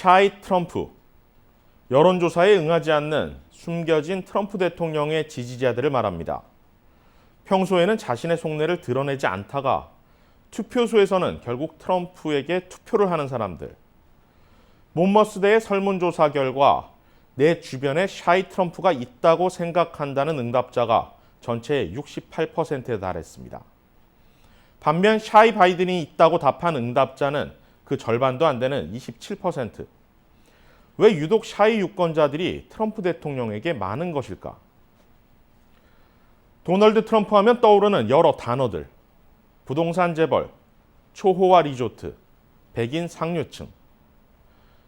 샤이 트럼프, 여론조사에 응하지 않는 숨겨진 트럼프 대통령의 지지자들을 말합니다. 평소에는 자신의 속내를 드러내지 않다가 투표소에서는 결국 트럼프에게 투표를 하는 사람들. 몬머스대의 설문조사 결과 내 주변에 샤이 트럼프가 있다고 생각한다는 응답자가 전체의 68%에 달했습니다. 반면 샤이 바이든이 있다고 답한 응답자는 그 절반도 안 되는 27%. 왜 유독 샤이 유권자들이 트럼프 대통령에게 많은 것일까? 도널드 트럼프 하면 떠오르는 여러 단어들. 부동산 재벌, 초호화 리조트, 백인 상류층.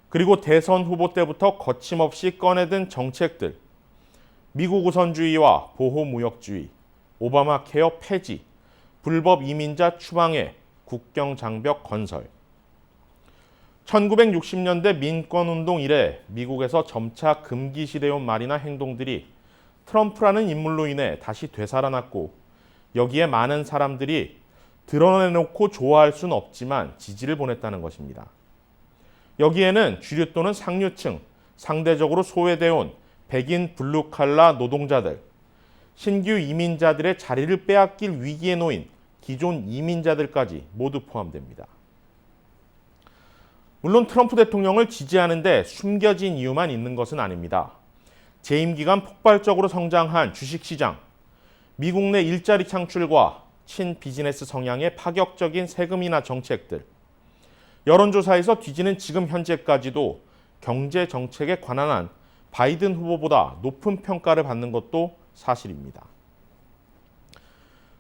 그리고 대선 후보 때부터 거침없이 꺼내든 정책들. 미국 우선주의와 보호무역주의, 오바마 케어 폐지, 불법 이민자 추방에 국경 장벽 건설. 1960년대 민권운동 이래 미국에서 점차 금기시되어 온 말이나 행동들이 트럼프라는 인물로 인해 다시 되살아났고 여기에 많은 사람들이 드러내놓고 좋아할 수는 없지만 지지를 보냈다는 것입니다. 여기에는 주류 또는 상류층, 상대적으로 소외되어 온 백인 블루칼라 노동자들, 신규 이민자들의 자리를 빼앗길 위기에 놓인 기존 이민자들까지 모두 포함됩니다. 물론 트럼프 대통령을 지지하는데 숨겨진 이유만 있는 것은 아닙니다. 재임 기간 폭발적으로 성장한 주식시장, 미국 내 일자리 창출과 친비즈니스 성향의 파격적인 세금 인하 정책들, 여론조사에서 뒤지는 지금 현재까지도 경제 정책에 관한 한 바이든 후보보다 높은 평가를 받는 것도 사실입니다.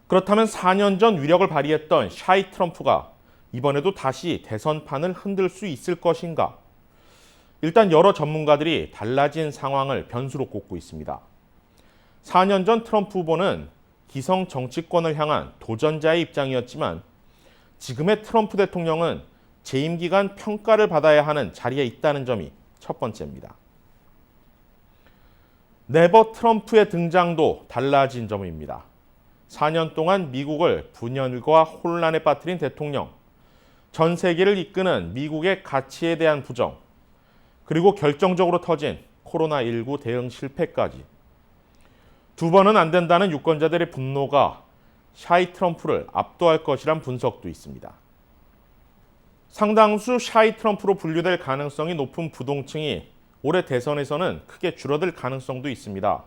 그렇다면 4년 전 위력을 발휘했던 샤이 트럼프가 이번에도 다시 대선판을 흔들 수 있을 것인가? 일단 여러 전문가들이 달라진 상황을 변수로 꼽고 있습니다. 4년 전 트럼프 후보는 기성 정치권을 향한 도전자의 입장이었지만 지금의 트럼프 대통령은 재임 기간 평가를 받아야 하는 자리에 있다는 점이 첫 번째입니다. 네버 트럼프의 등장도 달라진 점입니다. 4년 동안 미국을 분열과 혼란에 빠뜨린 대통령, 전 세계를 이끄는 미국의 가치에 대한 부정, 그리고 결정적으로 터진 코로나19 대응 실패까지. 두 번은 안 된다는 유권자들의 분노가 샤이 트럼프를 압도할 것이란 분석도 있습니다. 상당수 샤이 트럼프로 분류될 가능성이 높은 부동층이 올해 대선에서는 크게 줄어들 가능성도 있습니다.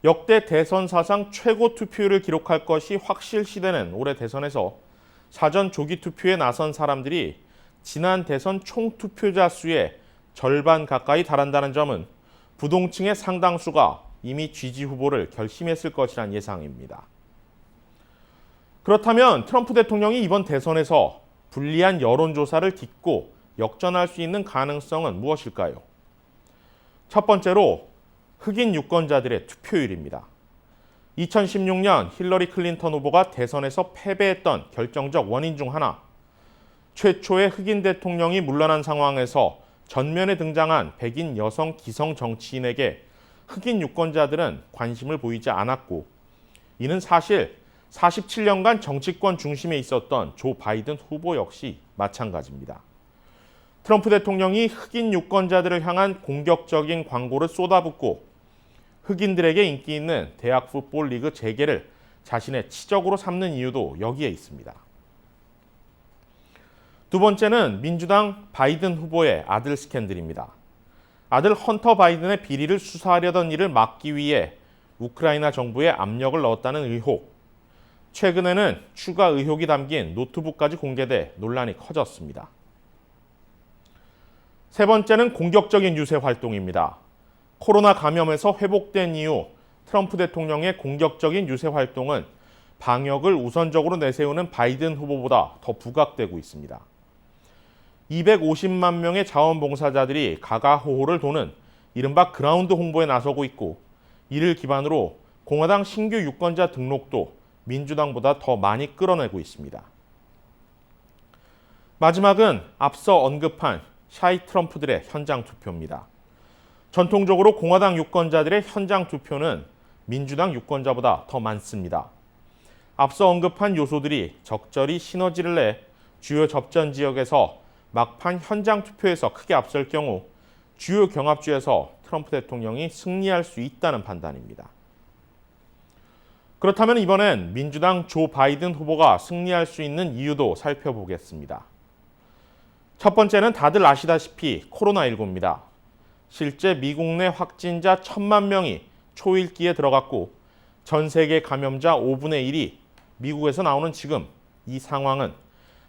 역대 대선 사상 최고 투표율을 기록할 것이 확실시되는 올해 대선에서 사전 조기 투표에 나선 사람들이 지난 대선 총 투표자 수의 절반 가까이 달한다는 점은 부동층의 상당수가 이미 지지 후보를 결심했을 것이란 예상입니다. 그렇다면 트럼프 대통령이 이번 대선에서 불리한 여론조사를 딛고 역전할 수 있는 가능성은 무엇일까요? 첫 번째로 흑인 유권자들의 투표율입니다. 2016년 힐러리 클린턴 후보가 대선에서 패배했던 결정적 원인 중 하나, 최초의 흑인 대통령이 물러난 상황에서 전면에 등장한 백인 여성 기성 정치인에게 흑인 유권자들은 관심을 보이지 않았고, 이는 사실 47년간 정치권 중심에 있었던 조 바이든 후보 역시 마찬가지입니다. 트럼프 대통령이 흑인 유권자들을 향한 공격적인 광고를 쏟아붓고 흑인들에게 인기 있는 대학 풋볼 리그 재개를 자신의 치적으로 삼는 이유도 여기에 있습니다. 두 번째는 민주당 바이든 후보의 아들 스캔들입니다. 아들 헌터 바이든의 비리를 수사하려던 일을 막기 위해 우크라이나 정부에 압력을 넣었다는 의혹. 최근에는 추가 의혹이 담긴 노트북까지 공개돼 논란이 커졌습니다. 세 번째는 공격적인 유세 활동입니다. 코로나 감염에서 회복된 이후 트럼프 대통령의 공격적인 유세 활동은 방역을 우선적으로 내세우는 바이든 후보보다 더 부각되고 있습니다. 250만 명의 자원봉사자들이 가가호호를 도는 이른바 그라운드 홍보에 나서고 있고, 이를 기반으로 공화당 신규 유권자 등록도 민주당보다 더 많이 끌어내고 있습니다. 마지막은 앞서 언급한 샤이 트럼프들의 현장 투표입니다. 전통적으로 공화당 유권자들의 현장 투표는 민주당 유권자보다 더 많습니다. 앞서 언급한 요소들이 적절히 시너지를 내 주요 접전 지역에서 막판 현장 투표에서 크게 앞설 경우 주요 경합주에서 트럼프 대통령이 승리할 수 있다는 판단입니다. 그렇다면 이번엔 민주당 조 바이든 후보가 승리할 수 있는 이유도 살펴보겠습니다. 첫 번째는 다들 아시다시피 코로나19입니다. 실제 미국 내 확진자 1,000만 명이 초읽기에 들어갔고 전 세계 감염자 5분의 1이 미국에서 나오는 지금 이 상황은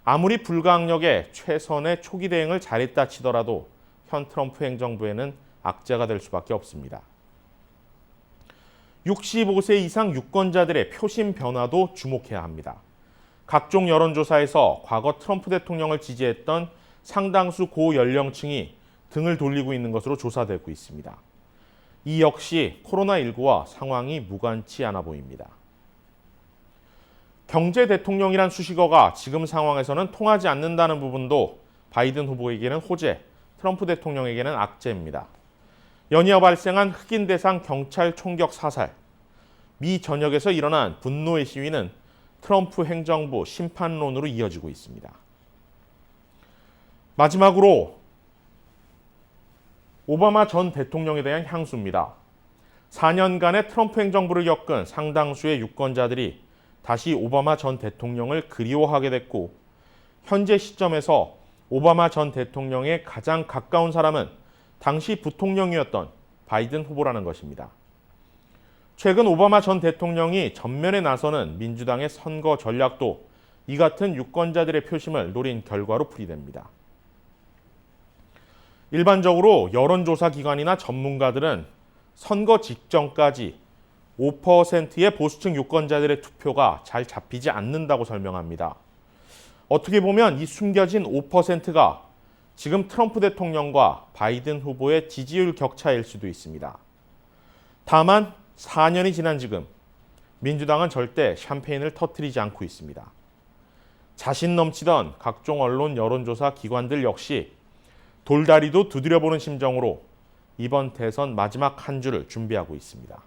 아무리 불가항력에 최선의 초기 대응을 잘했다 치더라도 현 트럼프 행정부에는 악재가 될 수밖에 없습니다. 65세 이상 유권자들의 표심 변화도 주목해야 합니다. 각종 여론조사에서 과거 트럼프 대통령을 지지했던 상당수 고연령층이 등을 돌리고 있는 것으로 조사되고 있습니다. 이 역시 코로나19와 상황이 무관치 않아 보입니다. 경제 대통령이란 수식어가 지금 상황에서는 통하지 않는다는 부분도 바이든 후보에게는 호재, 트럼프 대통령에게는 악재입니다. 연이어 발생한 흑인 대상 경찰 총격 사살, 미 전역에서 일어난 분노의 시위는 트럼프 행정부 심판론으로 이어지고 있습니다. 마지막으로 오바마 전 대통령에 대한 향수입니다. 4년간의 트럼프 행정부를 겪은 상당수의 유권자들이 다시 오바마 전 대통령을 그리워하게 됐고 현재 시점에서 오바마 전 대통령의 가장 가까운 사람은 당시 부통령이었던 바이든 후보라는 것입니다. 최근 오바마 전 대통령이 전면에 나서는 민주당의 선거 전략도 이 같은 유권자들의 표심을 노린 결과로 풀이됩니다. 일반적으로 여론조사 기관이나 전문가들은 선거 직전까지 5%의 보수층 유권자들의 투표가 잘 잡히지 않는다고 설명합니다. 어떻게 보면 이 숨겨진 5%가 지금 트럼프 대통령과 바이든 후보의 지지율 격차일 수도 있습니다. 다만 4년이 지난 지금 민주당은 절대 샴페인을 터뜨리지 않고 있습니다. 자신 넘치던 각종 언론 여론조사 기관들 역시 돌다리도 두드려보는 심정으로 이번 대선 마지막 한 주를 준비하고 있습니다.